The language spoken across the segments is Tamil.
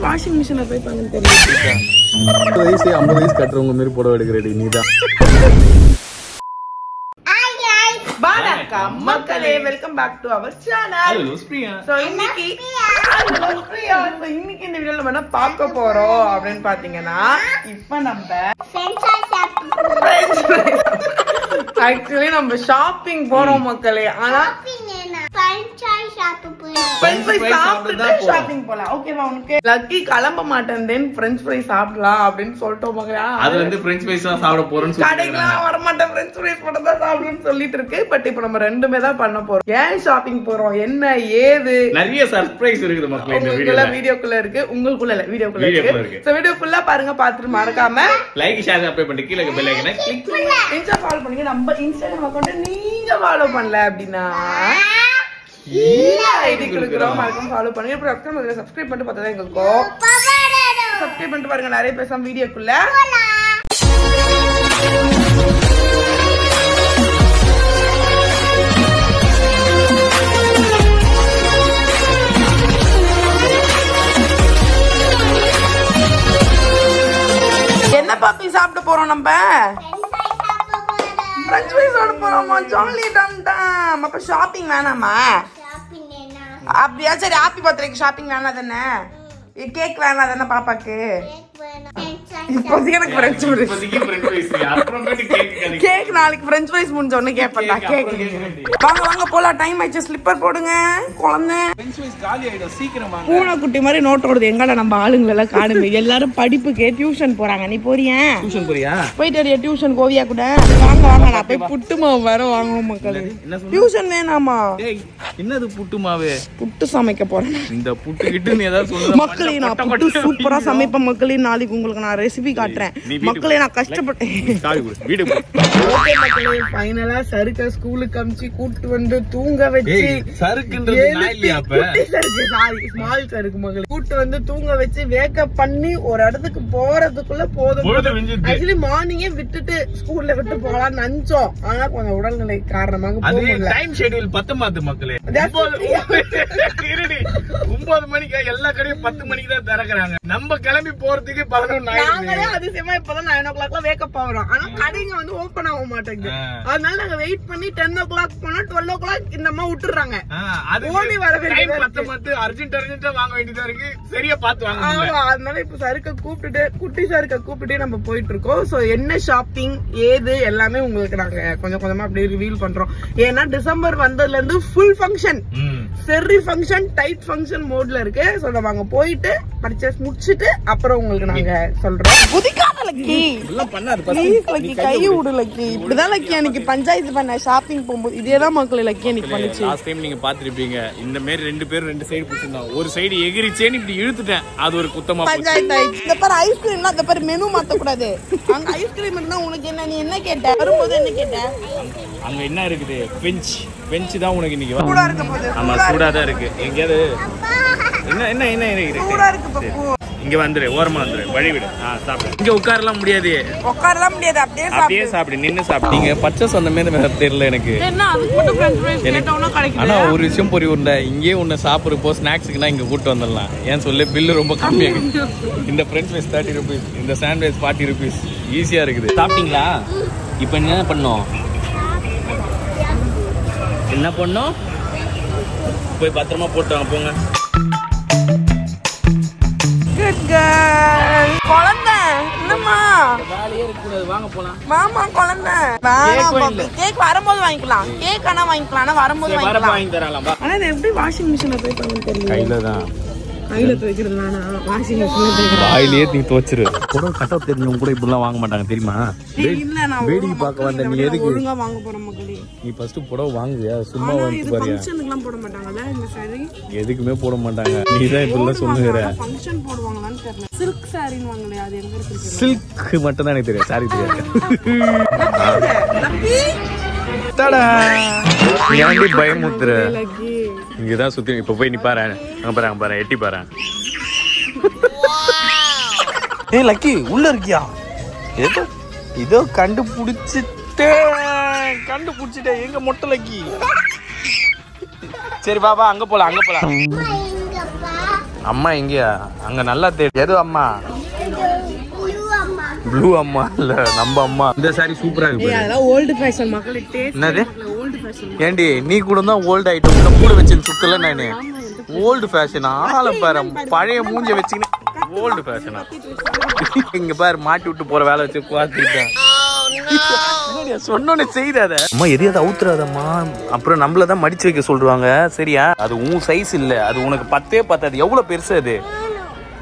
வாஷிங் மிஷின்ல போய் பண்ணுன்னு தெரியல. 50 வயசு கட்டுறவங்க மாதிரி புடவை எடுக்கிறடி நீதான். வணக்கம் மக்களே, welcome back to our channel. So இன்னைக்கு இந்த வீடியோல நம்ம என்ன பார்க்க போறோம் அப்படின்னு பாத்தீங்கன்னா, இப்ப நம்ம ஆக்சுவலி நம்ம ஷாப்பிங் போறோம் மக்களே. ஆனா ஷாப்பிங் போலாம். ஓகேவா? உனக்கு லக்கி கிளம்ப மாட்டேன் பிரெஞ்ச் ஃப்ரை சாப்பிடலாம் அப்படின்னு சொல்லிட்டோம் மக்களே. அது வந்து பிரெஞ்ச் ஃப்ரைஸ் தான் சாப்பிட போறோம்னு சொல்லி கடைக்குலாம் வர மாட்டேன், பிரெஞ்ச் ஃப்ரைஸ் மட்டும் தான் சாப்பிடணும்னு சொல்லிட்டு இருக்கு. பட் இப்போ நம்ம ரெண்டுமே தான் பண்ண போறோம். ஏன் ஷாப்பிங் போறோம், என்ன ஏது, நிறைய சர்ப்ரைஸ் இருக்குது மக்களே. இந்த வீடியோக்குள்ள இருக்கு, உங்களுக்குள்ள இல்ல, வீடியோக்குள்ள இருக்கு. சோ வீடியோ ஃபுல்லா பாருங்க, பார்த்துட்டு மறக்காம லைக், ஷேர், சப்ஸ்கிரைப் பண்ணி கீழ இருக்க பெல் ஐகானை கிளிக் பண்ணுங்க. இன்ஸ்டா ஃபாலோ பண்ணுங்க. நம்ம இன்ஸ்டாகிராம் அக்கவுண்ட் நீங்க ஃபாலோ பண்ணல அப்படின்னா ஐடி கொடுக்குறோம், மறக்காம ஃபாலோ பண்ணுங்க. அப்புறம் சப்ஸ்கிரைப் பண்ணிட்டு பார்த்தா எங்களுக்கு சப்ஸ்கிரைப் பண்ணிட்டு பாருங்க. நிறைய பேசாம வீடியோக்குள்ள என்ன பாப்பி சாப்பிட போறோம்? நம்ம பிரெஞ்ச் ஃப்ரைஸ் சாப்பிட போறோமா? ஜாலி டம் டம். அப்ப ஷாப்பிங் வேணாமா? அப்படியா? சரி, ஹாப்பி பர்த்டேக்கு ஷாப்பிங் வேணாம் தானே? கேக் வேணாம் தானே பாப்பாக்கு? இப்போதைக்கு எனக்கு பிரெஞ்ச் ஃப்ரைஸ். கேக் நாளைக்கு பிரெஞ்ச் ஃப்ரைஸ் முடிஞ்ச உடனே கேப்பா கேக். வாங்க வாங்க போலாம், டைம் ஆயிடுச்சு. ஸ்லிப்பர் போடுங்க குழந்தை. பூனைக்குட்டி மாதிரி நோட் ஓடுது. எங்கடா நம்ம ஆளுங்களை எல்லாம் காணுமே. எல்லாரும் படிப்புக்கு டியூஷன் போறாங்க. நீ போறியா? டியூஷன் போறியா? போயிட்டு வரியா டியூஷன்? கோவியா கூட வாங்க வாங்க. நான் போய் புட்டு மாவு வர வாங்குவோம் மக்களே. டியூஷன் வேணாமா? என்னது புட்டு மாவு? புட்டு சமைக்க போறேன். இந்த புட்டு கிட்ட நீ ஏதாவது சொல்லுங்க மக்களே. நான் புட்டு சூப்பரா சமைப்பேன் மக்களே. நாளைக்கு உங்களுக்கு நான் ரெசிபி காட்டுறேன் மக்களே. நான் கஷ்டப்பட்டேன். ஃபைனலா சருக்கு ஸ்கூலுக்கு அனுப்பிச்சு கூட்டு வந்து தூங்க வச்சு, சருக்குன்றது நான் இல்லையா? அப்ப சருக்கு, சாரி, ஸ்மால் சருக்கு மக்களே. கூட்டு வந்து தூங்க வச்சு வேக்கப் பண்ணி ஒரு இடத்துக்கு போறதுக்குள்ள போதும். ஆக்சுவலி மார்னிங்கே விட்டுட்டு ஸ்கூல்ல விட்டு போலாம்னு நினைச்சோம். ஆனா கொஞ்சம் உடல்நிலை காரணமாக போக முடியல. டைம் ஷெட்யூல் 10 மாத்து மக்களே. 9 மணிக்கு எல்லா கடையும் 10 மணிக்கு தான் திறக்கிறாங்க. நம்ம கிளம்பி போறதுக்கு 11 ஆயிடுச்சு. அதிசயமா இப்பதான் 9 o'clock வேக்கப் ஆகிறோம். ஆனா கடைங்க வந்து ஓபன் ஆக மாட்டேங்குது. அதனால நாங்க வெயிட் பண்ணி 10 o'clock போனா 12 o'clock இந்த அம்மா விட்டுறாங்க. ஓடி வர வேண்டியது, அர்ஜென்ட்டா வாங்க வேண்டியதா இருக்கு. சரியா பார்த்து வாங்க. அதனால இப்ப சருக்க கூப்பிட்டுட்டு, குட்டி சருக்க கூப்பிட்டுட்டே நம்ம போயிட்டு இருக்கோம். சோ என்ன ஷாப்பிங் ஏது எல்லாமே உங்களுக்கு நாங்க கொஞ்சம் கொஞ்சமா அப்படியே ரிவீல் பண்றோம். ஏன்னா டிசம்பர் வந்ததுல இருந்து ஃபுல் ஃபங்க்ஷன், செர்ரி ஃபங்க்ஷன், டைட் ஃபங்க்ஷன் மோட்ல இருக்கு. சோ நம்ம அங்க போயிட்டு பர்ச்சேஸ் முடிச்சிட்டு அப்புறம் உங்களுக்கு நாங்க சொல்றோம். புதிக்காத லக்கி எல்லாம் பண்ணாரு. ப்ளீஸ் லக்கி கை விடு லக்கி. இப்படிதான் லக்கி அன்னைக்கு பஞ்சாயத்து பண்ண ஷாப்பிங் போகும்போது இதேதான் மக்களே லக்கி அன்னைக்கு பண்ணிச்சு. லாஸ்ட் டைம் நீங்க பாத்துருப்பீங்க. இந்த மாதிரி ரெண்டு பேரும் ரெண்டு சைடு புடிச்சிருந்தாங்க. ஒரு சைடு எகிரிச்சேன்னு இப்படி இழுத்துட்டேன். அது ஒரு குத்தமா பஞ்சாயத்து ஆயிடுச்சு. இந்த பாரு ஐஸ்கிரீம்னா இந்த பாரு மெனு மாத்த கூடாது. அங்க ஐஸ்கிரீம் இருந்தா உனக்கு என்ன? நீ என்ன கேட்ட? வரும்போது என்ன கேட்ட? அங்க என்ன இருக்குது? பெஞ்ச் தான் உனக்கு இன்னைக்கு சூடா இருக்க போகுது. ஆமா சூடா தான் இருக்கு. எங்கயாவது என்ன என்ன என்ன இருக்கு? சூடா இருக்கு பப்பு. இங்க வந்துரு, ஓரமா வந்துரு, வழி விடு. சாப்பிடு. இங்க உட்காரலாம் முடியாது, உட்காரலாம் முடியாது. அப்படியே சாப்பிடு, நின்னு சாப்பிடு. நீங்க பச்சை சொன்ன மாதிரி தெரியல எனக்கு. என்ன அதுக்கு மட்டும் ஃப்ரெஞ்ச் ஃப்ரைஸ் கேட்டவனா கிடைக்குது. ஆனா ஒரு விஷயம் புரிய உண்டா, இங்கே உன்னை சாப்பிடுறப்போ ஸ்நாக்ஸுக்குனா இங்க கூட்டு வந்துடலாம். ஏன் சொல்லு, பில்லு ரொம்ப கம்மியாகுது. இந்த ஃப்ரெஞ்ச் ஃப்ரைஸ் 30 rupees, இந்த சாண்ட்விச் 40 rupees. ஈஸியா இருக்குது. சாப்பிட்டீங்களா? இப்போ என்ன பண்ணோம்? என்ன பண்ணோம்? போய் பத்திரமா போட்டு வாங்க போங்க. Good girl. குழந்தை என்னம்மா? வேலையே இருக்க கூடாது, வாங்க போலாம். மாமா குழந்தை கேக் வரும்போது வாங்கிக்கலாம். கேக் ஆனா வாங்கிக்கலாம், ஆனா வரும்போது வாங்கிக்கலாம். வாங்கி தரலாம். ஆனா எப்படி வாஷிங் மிஷின்ல போய் பண்ணு தெரியல. கையில தான் கையில துவைக்கிறதுனா வாஷிங் மிஷின்ல துவைக்கிறேன். வாயிலேயே நீ துவைச்சிரு. கூட கட்ட தெரிஞ்சவங்க கூட இப்படிலாம் வாங்க மாட்டாங்க தெரியுமா? இல்ல நான் வேடிக்கை பார்க்க வந்த நீ எதுக்கு ஒழுங்கா வாங்க போறோம் மக்களே? நீ ஃபர்ஸ்ட் புடவை வாங்குவியா? சும்மா வந்து பாரியா? ஃபங்க்ஷனுக்குலாம் போட மாட்டாங்கல இந்த சாரி. எதுக்குமே போட மாட்டாங்க. நீ தான் இப்படிலாம் சொல்லுங்கற. ஃபங்க்ஷன் போடுவாங்களான்னு தெரியல. சில்க் சாரின்னு வாங்கலையே, அது எங்க இருக்கு? சில்க் மட்டும் தான் எனக்கு தெரியும், சாரி தெரியாது. தடா ஏன்டி பயமுத்துற? இங்கதான் சுத்தி இப்ப போய் நீ பாரு. அங்க பாரு, எட்டி பாரு. ஏய் லக்கி, உள்ள இருக்கியா? ஏதோ கண்டுபிடிச்சு கண்டுபிடிச்சிட்டேன் எங்க மொட்டை லக்கி. சரி பாபா அங்க போலாம். அம்மா எங்கயா? அங்க நல்லா தேடி. எது அம்மா? ப்ளூ அம்மா இல்ல நம்ம அம்மா. இந்த சாரி சூப்பரா இருக்கு. அதெல்லாம் ஓல்ட் ஃபேஷன் மக்களே. என்னது ஓல்ட் ஃபேஷன்? ஏண்டி நீ கூட தான் ஓல்ட் ஆயிட்டு உன்ன கூட வச்சு சுத்தல நானு. ஓல்டு ஃபேஷன் ஆள பாரு, பழைய மூஞ்ச வச்சுக்கின்னு ஓல்டு ஃபேஷனா. இங்க பாரு மாட்டி விட்டு போற வேலை வச்சு பார்த்துட்டேன். சொன்னோன்னு செய்தாத அம்மா, எதையாவது அவுத்துறாதம்மா, அப்புறம் நம்மளதான் மடிச்சு வைக்க சொல்றாங்க. சரியா? அது உன் சைஸ் இல்ல, அது உனக்கு பத்தே பத்தாது. எவ்வளவு பெருசு அது?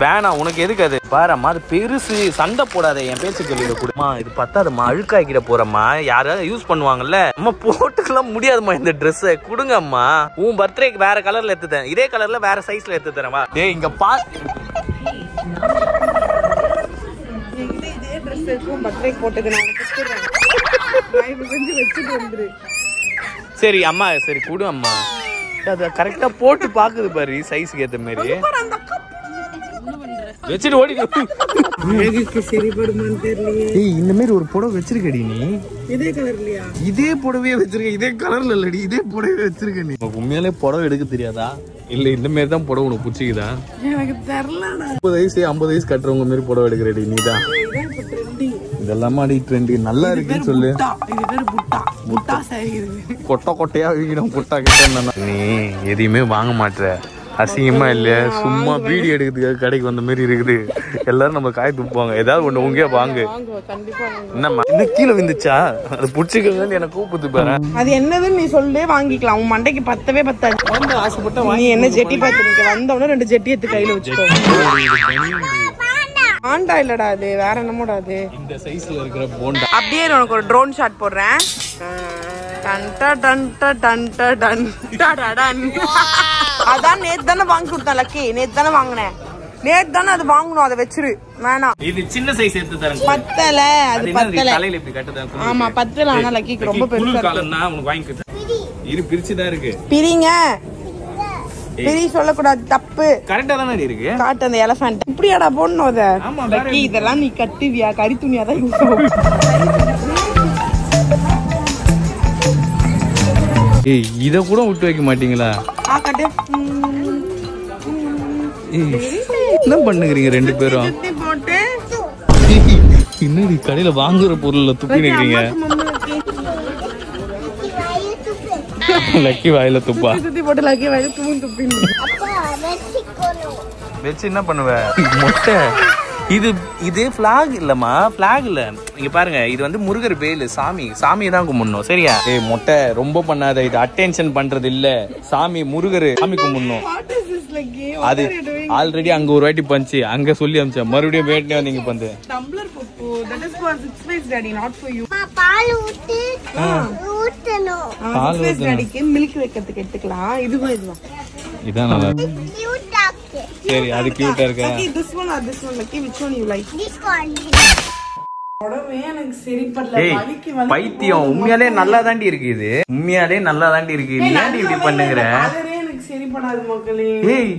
வேணாம் உனக்கு எதுக்கு அது? பாரம்மா அது பெருசு, சண்டை போடாத, என் பேச்சு கேள்வி கொடுமா. இது பத்தாதம்மா, அழுக்காக்கிட போறம்மா, யாராவது யூஸ் பண்ணுவாங்கல்ல. அம்மா போட்டுக்கலாம் முடியாதுமா இந்த ட்ரெஸ். கொடுங்க அம்மா, உன் பர்த்டேக்கு வேற கலர்ல எடுத்து தரேன், இதே கலர்ல வேற சைஸ்ல எடுத்து தரேன். வா டேய் இங்க பா. இதே ட்ரெஸ் இருக்கும் பர்த்டேக்கு போட்டது நான் கொடுத்துறேன். நான் செஞ்சு வச்சிட்டு வந்துரு. சரி அம்மா, சரி கொடு அம்மா. அது கரெக்டா போட்டு பாக்குது பாரு சைஸ்க்கு ஏத்த மாதிரி. வச்சிட்டு ஓடிடு. சரிப்படுமான்னு தெரியலையே. ஏய் இந்த மாதிரி ஒரு புடவை வச்சிருக்கடி நீ. இதே கலர்லயா? இதே புடவையே வச்சிருக்க. இதே கலர்ல இல்லடி, இதே புடவையே வச்சிருக்க நீ. உண்மையாலே புடவை எடுக்க தெரியாதா இல்ல இந்த மாதிரி தான் புடவை உனக்கு பிடிச்சிக்குதா? எனக்கு தெரியலடா. 30 வயசு 50 வயசு கட்டுறவங்க மாதிரி புடவை எடுக்கிறடி நீ தான். இதெல்லாம் அடி ட்ரெண்ட் நல்லா இருக்குன்னு சொல்லு. இது பேர் புட்டா. புட்டா சரி. கொட்டை கொட்டையா வீடும் புட்டா கிட்ட. நீ எதையுமே வாங்க மாட்டேற, அசிங்கமா இல்ல? சும்மா வீடியோ எடுக்கிறதுக்காக கடைக்கு வந்த மாதிரி இருக்குது. எல்லாரும் நம்ம காய் துப்புவாங்க. ஏதாவது ஒண்ணு உங்க வாங்கு. என்னம்மா இந்த கீழே விழுந்துச்சா? அது புடிச்சுக்கிறது எனக்கு கூப்பிட்டு பாரு. அது என்னதுன்னு நீ சொல்லி வாங்கிக்கலாம். உன் மண்டைக்கு பத்தவே பத்தாது. ஆசைப்பட்ட நீ என்ன ஜெட்டி பார்த்து வந்தவொடனே 2 ஜெட்டி எடுத்து கையில வச்சுக்கோ. ஆண்டா இல்லடா, அது வேற என்னமோடா. அது இந்த சைஸ்ல இருக்கிற போண்டா. அப்படியே உனக்கு ஒரு ட்ரோன் ஷாட் போடுறேன். அதான் நேத்து தானே வாங்கி கொடுத்தேன் லக்கி. நேத்து தானே வாங்கினேன். நேத்து தானே அது வாங்கணும். அதை வச்சிரு. வேணாம், இது சின்ன சைஸ் எடுத்து தரேன். பத்தல. அது பத்தல. தலையில இப்படி கட்டதா. ஆமா பத்தல. ஆனா லக்கிக்கு ரொம்ப பெருசா காலன்னா உனக்கு வாங்கி கொடுத்தேன். இரு பிரிச்சுதான் இருக்கு. பிரிங்க. பிரி சொல்லக்கூடாது, தப்பு. கரெக்டா தானே இருக்கு. காட்டு அந்த எலஃபண்ட். இப்படியாடா போடணும் அத லக்கி. இதெல்லாம் நீ கட்டுவியா? கறி துணியா தான் யூஸ் ஆகும். ஏய் இத கூட விட்டு வைக்க மாட்டீங்களா? என்ன பண்ணுகிறீங்க ரெண்டு பேரும்? இன்னும் கடையில வாங்குற பொருள்ல துப்பி நிக்கிறீங்க. லக்கி வாயில துப்பா. சுத்தி போட்டு லக்கி வாயில துப்பி வச்சு என்ன பண்ணுவ? மொட்டை இது பிளாக் இல்லம்மா, பிளாக் இல்ல. இங்க பாருங்க, இது வந்து முருகர் வேலு, சாமியை தான் கும்பிடணும். சரியா? ஏய் மொட்டை ரொம்ப பண்ணாத, இது அட்டென்ஷன் பண்றது இல்ல. சாமி முருகர் சாமி கும்பிடணும். அது ஆல்ரெடி அங்க ஒரு வாட்டி பஞ்சு அங்க சொல்லி அமிச்சேன். மறுபடியும் வேட்டே வந்தீங்க பந்து. Tumbler Pappu, that is for 6 days daddy, not for you. பால் ஊத்து ஊத்தணும். 6 days daddyக்கு மில்க் வைக்கிறதுக்கு எடுத்துக்கலாம். இதுவா இதான் நல்லா கியூட்டா இருக்கு. சரி அது கியூட்டா இருக்கா? this one or this one lucky, which one you like? This one. உடவே எனக்கு சரி படல. வலிக்கு பைத்தியம் உண்மையாலே நல்லா தாண்டி இருக்கு. இது உண்மையாலே நல்லா தாண்டி இருக்கு. நீ ஏன் இப்படி பண்ணுங்கற? அதரே எனக்கு சரி படாது மக்களே. ஏய்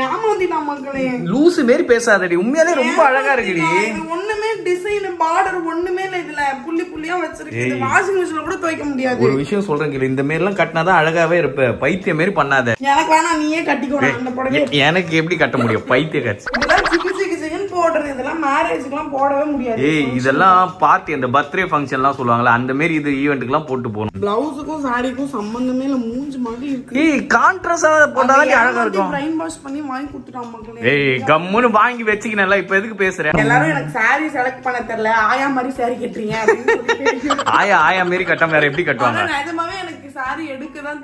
ஏமாந்தினா மக்களே. லூசு மாதிரி பேசாதடி. உண்மையாலே ரொம்ப அழகா இருக்குடி. இது ஒண்ணுமே டிசைன் பார்டர் ஒண்ணுமே இல்ல. இதுல புள்ளி புள்ளியா வச்சிருக்கு. வாஷிங் மிஷின்ல கூட துவைக்க முடியாது. ஒரு விஷயம் சொல்றேன் கேளு, இந்த மாதிரி எல்லாம் கட்டினாதான் அழகாவே இருப்ப. பைத்தியம் மாதிரி பண்ணாத. எனக்கு வேணா, நீயே கட்டிக்கோ. அந்த புடவை எனக்கு எப்படி கட்ட முடியும்? பைத்திய கட்சி. இதெல்லாம் சிக்கு போடுறது. இதெல்லாம் மேரேஜ்க்குலாம் போடவே முடியாது. ஏய் இதெல்லாம் பார்ட்டி, அந்த பர்த்டே ஃபங்க்ஷன் எல்லாம் சொல்லுவாங்கல்ல, அந்த மாதிரி இது ஈவென்ட்க்கு எல்லாம் போட்டு போகணும். பிளவுஸுக்கும் சாரிக்கும் சம்பந்தமே இல்ல. மூஞ்சி மாதிரி இருக்கு. ஏய் கான்ட்ராஸ்டா போட்டாதான் அழகா இருக்கும். பிரைன் வாஷ் பண்ணி வாங்கி கொடுத்துட்டான் மக்களே. ஏய் கம்முன்னு வாங்கி வெச்சிக்கனல. இப்ப எதுக்கு பேசுற? எல்லாரும் எனக்கு சாரி செலக்ட் பண்ண தெரியல, ஆயா மாதிரி சாரி கட்டுறீங்க அப்படின்னு சொல்லிட்டு. ஆயா மாதிரி கட்டாம வேற எப்படி கட்டுவாங்க? நிஜமாவே எனக்கு சாரி எடுக்கதான்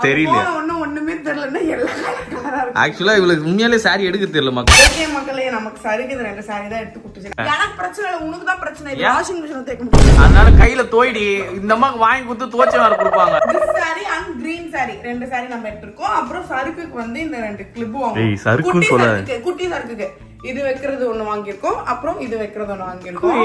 தெரியல. ஒண்ணுமே தெரியலன்னா எல்லாம் கலரா இருக்கு. ஆக்சுவலா இவளுக்கு உண்மையாலே சாரி எடுக்க தெரியல மக்களே. ஓகே மக்களே, நமக்கு சரிக்கு 2 சாரி தான் எடுத்து கொடுத்துச்சு. எனக்கு பிரச்சனை இல்ல, உனக்கு தான் பிரச்சனை. இது வாஷிங் மிஷின்ல தேய்க்க முடியாது. அதனால கையில தோய்டி. இந்த அம்மாக்கு வாங்கி கொடுத்து தோச்ச வேற கொடுப்பாங்க. This sorry and green sorry 2 sorry நம்ம எடுத்துறோம். அப்புறம் சறுக்குக்கு வந்து இந்த 2 கிளிப் வாங்குவோம். ஏய் சறுக்குன்னு சொல்லாத. குட்டி சறுக்குக்கு இது வைக்கிறது ஒண்ணு வாங்கியிருக்கோம். அப்புறம் இது வைக்கிறது ஒண்ணு வாங்கியிருக்கோம்.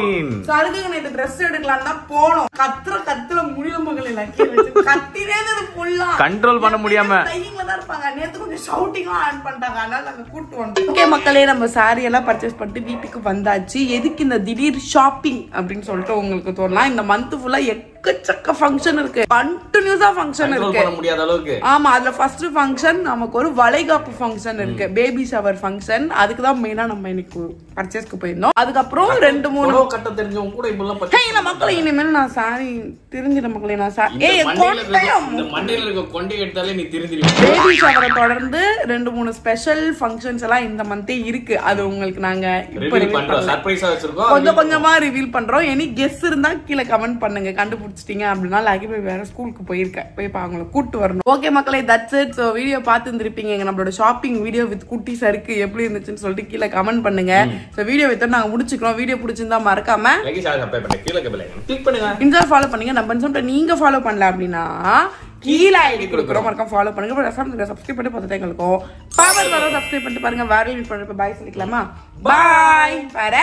சறுக்குக்கு நேத்து ட்ரெஸ் எடுக்கலாம் தான் போனோம். கத்துல முடியல மகளே. லக்கி வச்சு கத்தினே ஃபுல்லா கண்ட்ரோல் பண்ண முடியாம டைமிங்ல தான் இருப்பாங்க. நேத்து கொஞ்சம் ஷவுட்டிங்கா ஆன் பண்ணிட்டாங்க. அதனால நாங்க கூட்டு வந்தோம். ஓகே மக்களே, நம்ம சாரி எல்லாம் பர்ச்சேஸ் பண்ணிட்டு வீட்டுக்கு வந்தாச்சு. எதுக்கு இந்த திடீர் ஷாப்பிங் அப்படின்னு சொல்லிட்டு உங்களுக்கு தோணலாம். இந்த மந்த் ஃபுல்லா எக்கச்சக்க ஃபங்க்ஷன் இருக்கு, கண்டினியூஸா ஃபங்க்ஷன் இருக்கு. முடியாத அளவுக்கு. ஆமா, அதுல ஃபர்ஸ்ட் ஃபங்க்ஷன் நமக்கு ஒரு வளைகாப்பு ஃபங்க்ஷன் இருக்கு, பேபி ஷவர் ஃபங்க்ஷன். அதுக்கு தான் மெயினா நம்ம இன்னைக்கு பர்ச்சேஸ்க்கு போயிருந்தோம். அதுக்கப்புறம் 2-3 கட்ட தெரிஞ்சவங்க கூட இப்பெல்லாம் மக்களை இனிமேல் நான் சாரி தெரிஞ்சிட மக்களை நான் மண்டையில இருக்க கொண்டை எடுத்தாலே நீ தெரிஞ்சிருவ. பேபி ஷவரை தொடர்ந்து 2-3 ஸ்பெஷல் ஃபங்க்ஷன்ஸ் எல்லாம் இந்த மந்தே இருக்கு. அது உங்களுக்கு நாங்க சர்ப்ரைஸா வச்சிருக்கோம், கொஞ்சம் கொஞ்சமா ரிவீல் பண்றோம். எனி கெஸ் இருந்தா கீழே கமெண்ட் பண்ணுங்க. கண்டுபிடிச்சிட்டீங்க அப்படின்னா லாகி போய் வேற ஸ்கூலுக்கு போயிருக்கேன், போய் அவங்களை கூட்டு வரணும். ஓகே மக்களே, தட்ஸ் இட். ஸோ வீடியோ பார்த்து இருந்திருப்பீங்க. நம்மளோட ஷாப்பிங் வீடியோ வித் குட்டி சருக்கு எப்படி இருந்துச்சுன்னு சொல்லிட்டு கீழே கமெண்ட் பண்ணுங்க. ஸோ வீடியோ வித்தோம் நாங்க முடிச்சுக்கிறோம். வீடியோ பிடிச்சிருந்தா மறக்காம இன்ஸ்டா ஃபாலோ பண்ணுங்க. நம்ம நீங்க ஃபாலோ பண்ணல அப்படின்னா கீழே ஐடி கொடுக்குறோம், மறக்காம ஃபாலோ பண்ணுங்க. சப்ஸ்கிரைப் பண்ணி பார்த்துட்டு எங்களுக்கும் சப்ஸ்கிரைப் பண்ணிட்டு பாருங்க. வேற பாய் சொல்லிக்கலாமா? பாய். வேற